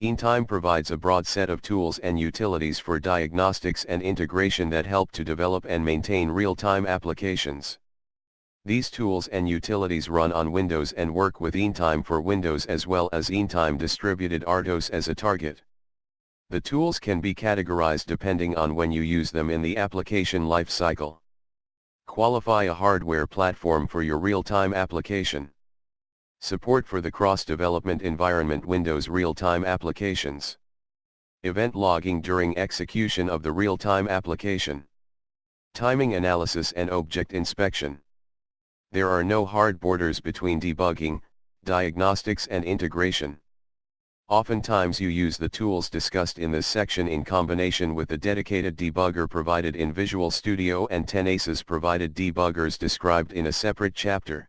Eantime provides a broad set of tools and utilities for diagnostics and integration that help to develop and maintain real-time applications. These tools and utilities run on Windows and work with Eantime for Windows as well as Eantime distributed RTOS as a target. The tools can be categorized depending on when you use them in the application life cycle. Qualify a hardware platform for your real-time application. Support for the cross-development environment Windows real-time applications. Event logging during execution of the real-time application. Timing analysis and object inspection. There are no hard borders between debugging, diagnostics and integration. Oftentimes you use the tools discussed in this section in combination with the dedicated debugger provided in Visual Studio and Tenacious provided debuggers described in a separate chapter.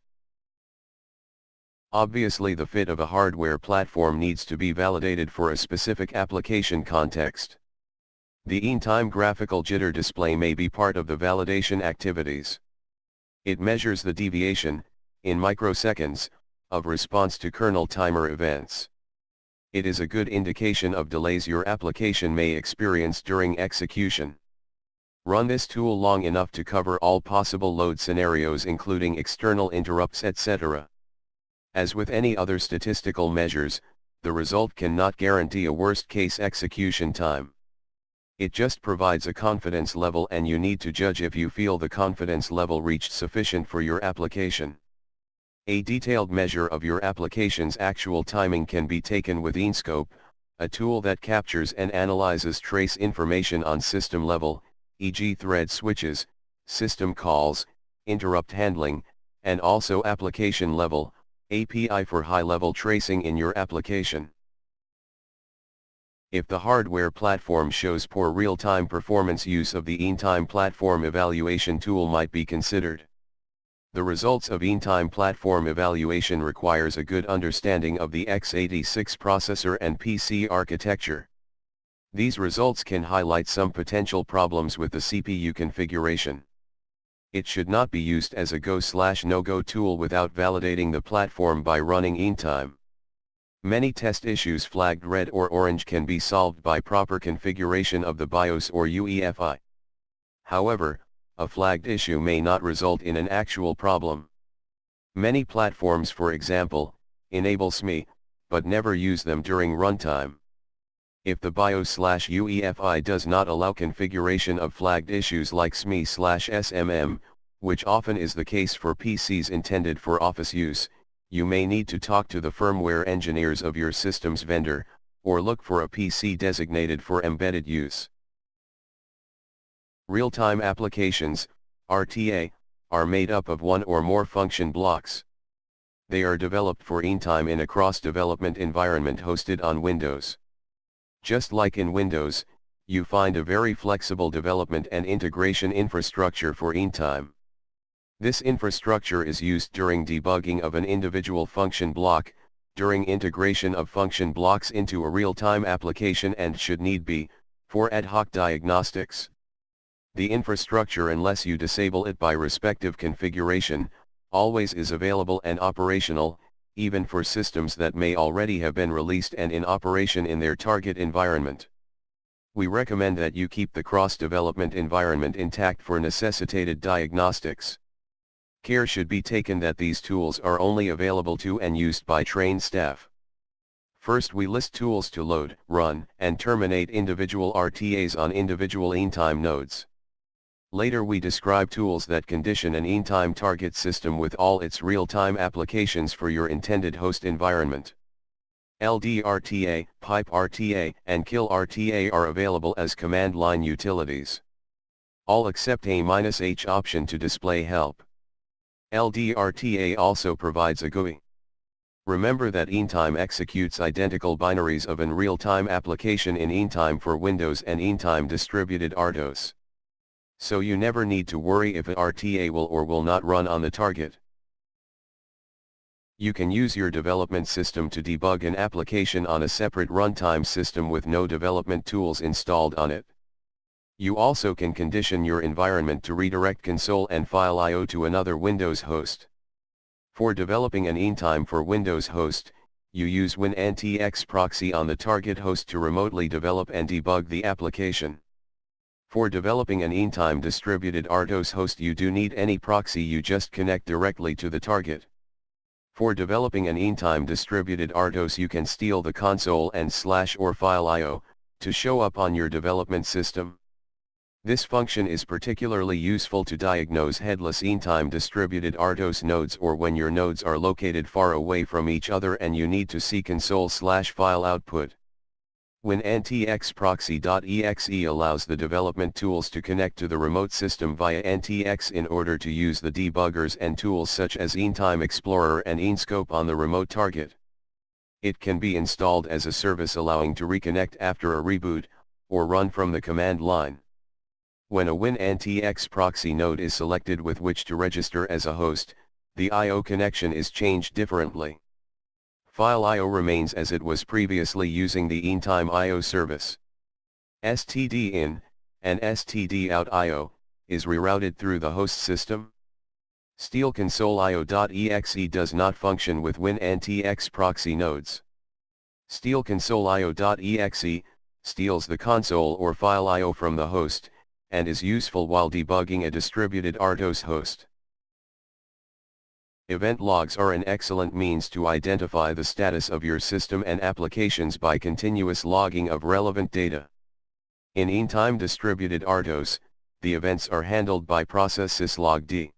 Obviously the fit of a hardware platform needs to be validated for a specific application context. The Eantime graphical jitter display may be part of the validation activities. It measures the deviation, in microseconds, of response to kernel timer events. It is a good indication of delays your application may experience during execution. Run this tool long enough to cover all possible load scenarios including external interrupts etc. As with any other statistical measures, the result cannot guarantee a worst-case execution time. It just provides a confidence level and you need to judge if you feel the confidence level reached sufficient for your application. A detailed measure of your application's actual timing can be taken with Eanscope, a tool that captures and analyzes trace information on system level, e.g. thread switches, system calls, interrupt handling, and also application level, API for high-level tracing in your application. If the hardware platform shows poor real-time performance, use of the Eantime platform evaluation tool might be considered. The results of Eantime platform evaluation requires a good understanding of the x86 processor and PC architecture. These results can highlight some potential problems with the CPU configuration. It should not be used as a go/no-go tool without validating the platform by running Eantime. Many test issues flagged red or orange can be solved by proper configuration of the BIOS or UEFI. However, a flagged issue may not result in an actual problem. Many platforms, for example, enable SME, but never use them during runtime. If the BIOS/UEFI does not allow configuration of flagged issues like SME/SMM, which often is the case for PCs intended for office use, you may need to talk to the firmware engineers of your system's vendor, or look for a PC designated for embedded use. Real-time applications, RTA, are made up of one or more function blocks. They are developed for Eantime in a cross-development environment hosted on Windows. Just like in Windows, you find a very flexible development and integration infrastructure for Eantime. This infrastructure is used during debugging of an individual function block, during integration of function blocks into a real-time application and should need be, for ad hoc diagnostics. The infrastructure, unless you disable it by respective configuration, always is available and operational, even for systems that may already have been released and in operation in their target environment. We recommend that you keep the cross-development environment intact for necessitated diagnostics. Care should be taken that these tools are only available to and used by trained staff. First, we list tools to load, run, and terminate individual RTAs on individual Eantime nodes. Later we describe tools that condition an Eantime target system with all its real-time applications for your intended host environment. LDRTA, Pipe RTA, and Kill RTA are available as command line utilities. All except A-H option to display help. LDRTA also provides a GUI. Remember that Eantime executes identical binaries of an real-time application in Eantime for Windows and Eantime distributed RTOS. So you never need to worry if a RTA will or will not run on the target. You can use your development system to debug an application on a separate runtime system with no development tools installed on it. You also can condition your environment to redirect console and file I/O to another Windows host. For developing an Eantime for Windows host, you use WinNTX proxy on the target host to remotely develop and debug the application. For developing an in-time distributed RTOS host, you do need any proxy, you just connect directly to the target. For developing an in-time distributed RTOS, you can steal the console and /or file IO to show up on your development system. This function is particularly useful to diagnose headless in-time distributed RTOS nodes, or when your nodes are located far away from each other and you need to see console/file output. WinNTX proxy.exe allows the development tools to connect to the remote system via NTX in order to use the debuggers and tools such as In-Time Explorer and InScope on the remote target. It can be installed as a service, allowing to reconnect after a reboot, or run from the command line. When a WinNTX proxy node is selected with which to register as a host, the I/O connection is changed differently. File IO remains as it was previously using the In-Time IO service. STD-in and STD-out IO is rerouted through the host system. Steal console IO.exe does not function with WinNTX proxy nodes. Steal console IO.exe steals the console or file IO from the host, and is useful while debugging a distributed RTOS host. Event logs are an excellent means to identify the status of your system and applications by continuous logging of relevant data. In in-time distributed RTOS, the events are handled by process syslogd.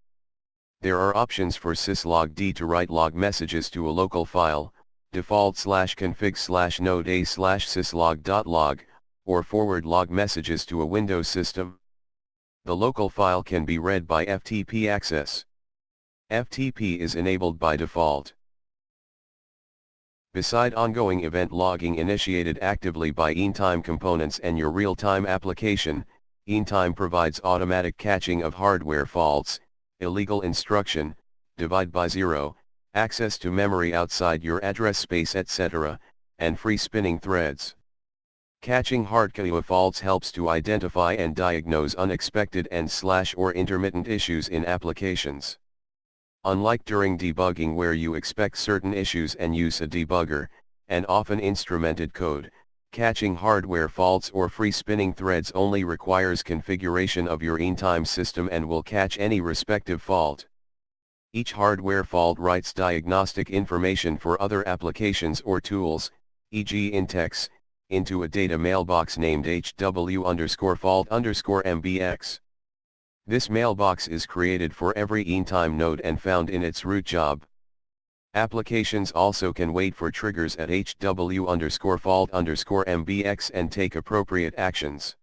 There are options for syslogd to write log messages to a local file, default/config/node/a/syslog.log, or forward log messages to a Windows system. The local file can be read by FTP access. FTP is enabled by default. Beside ongoing event logging initiated actively by In-Time components and your real-time application, In-Time provides automatic catching of hardware faults, illegal instruction, divide by zero, access to memory outside your address space, etc., and free spinning threads. Catching hardware faults helps to identify and diagnose unexpected and/or intermittent issues in applications. Unlike during debugging where you expect certain issues and use a debugger, and often instrumented code, catching hardware faults or free spinning threads only requires configuration of your in-time system and will catch any respective fault. Each hardware fault writes diagnostic information for other applications or tools, e.g. Intex, into a data mailbox named HW_fault_mbx. This mailbox is created for every in-time node and found in its root job. Applications also can wait for triggers at HW_fault_mbx and take appropriate actions.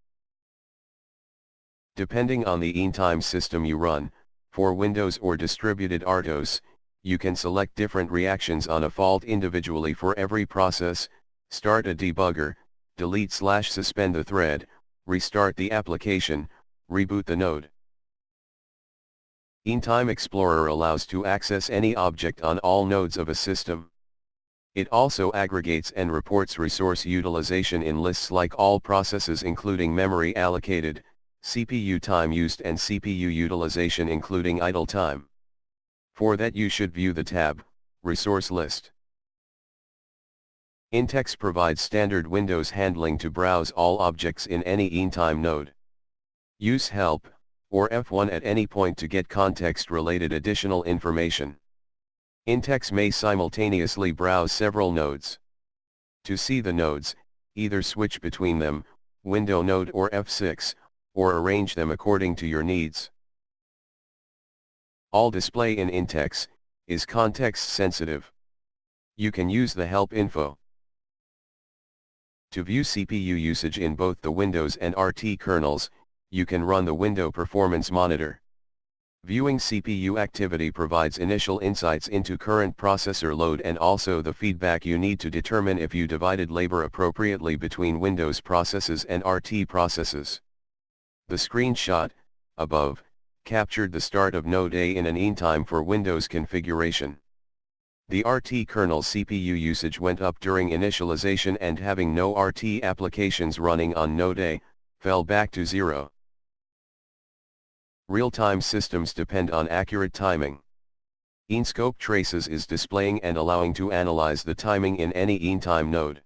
Depending on the in-time system you run, for Windows or distributed RTOS, you can select different reactions on a fault individually for every process: start a debugger, delete/suspend the thread, restart the application, reboot the node. In-Time Explorer allows to access any object on all nodes of a system. It also aggregates and reports resource utilization in lists like all processes including memory allocated, CPU time used and CPU utilization including idle time. For that you should view the tab, Resource List. Intex provides standard Windows handling to browse all objects in any in-time node. Use Help or F1 at any point to get context-related additional information. Intex may simultaneously browse several nodes. To see the nodes, either switch between them, Window node or F6, or arrange them according to your needs. All display in Intex is context sensitive. You can use the Help info to view CPU usage in both the Windows and RT kernels. You can run the Window Performance Monitor. Viewing CPU activity provides initial insights into current processor load and also the feedback you need to determine if you divided labor appropriately between Windows processes and RT processes. The screenshot, above, captured the start of Node A in an in-time for Windows configuration. The RT kernel CPU usage went up during initialization, and having no RT applications running on Node A, fell back to 0. Real-time systems depend on accurate timing. Enscope Traces is displaying and allowing to analyze the timing in any ENTime node.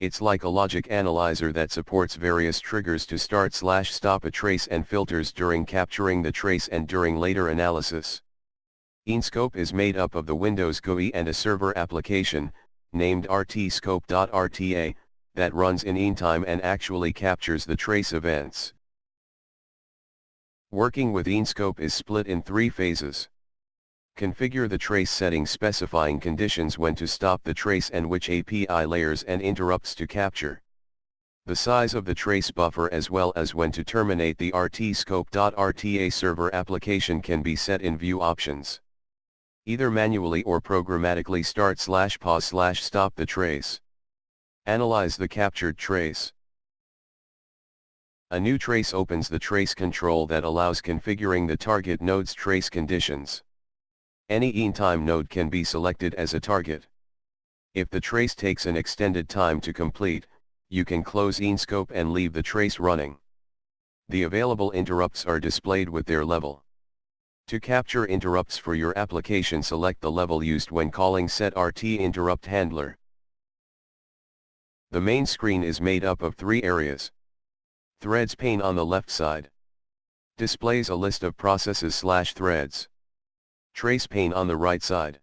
It's like a logic analyzer that supports various triggers to start/stop a trace and filters during capturing the trace and during later analysis. Enscope is made up of the Windows GUI and a server application, named RTScope.rta, that runs in ENTime and actually captures the trace events. Working with Enscope is split in 3 phases. Configure the trace settings specifying conditions when to stop the trace and which API layers and interrupts to capture. The size of the trace buffer as well as when to terminate the RTScope.rta server application can be set in View Options. Either manually or programmatically start/pause/stop the trace. Analyze the captured trace. A new trace opens the trace control that allows configuring the target node's trace conditions. Any ENTime node can be selected as a target. If the trace takes an extended time to complete, you can close Enscope and leave the trace running. The available interrupts are displayed with their level. To capture interrupts for your application, select the level used when calling SetRT interrupt handler. The main screen is made up of 3 areas. Threads pane on the left side displays a list of processes/threads. Trace pane on the right side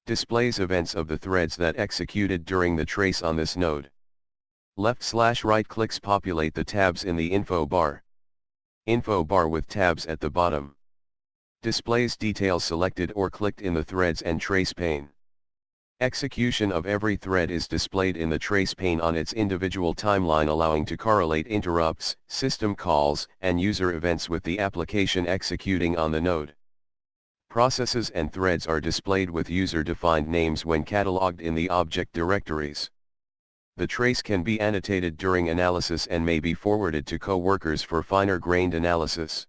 displays events of the threads that executed during the trace on this node. Left/right clicks populate the tabs in the info bar. Info bar with tabs at the bottom displays details selected or clicked in the threads and trace pane. Execution of every thread is displayed in the trace pane on its individual timeline, allowing to correlate interrupts, system calls, and user events with the application executing on the node. Processes and threads are displayed with user-defined names when cataloged in the object directories. The trace can be annotated during analysis and may be forwarded to co-workers for finer-grained analysis.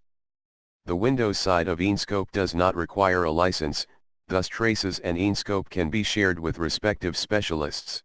The Windows side of Enscope does not require a license, thus traces and Enscope can be shared with respective specialists.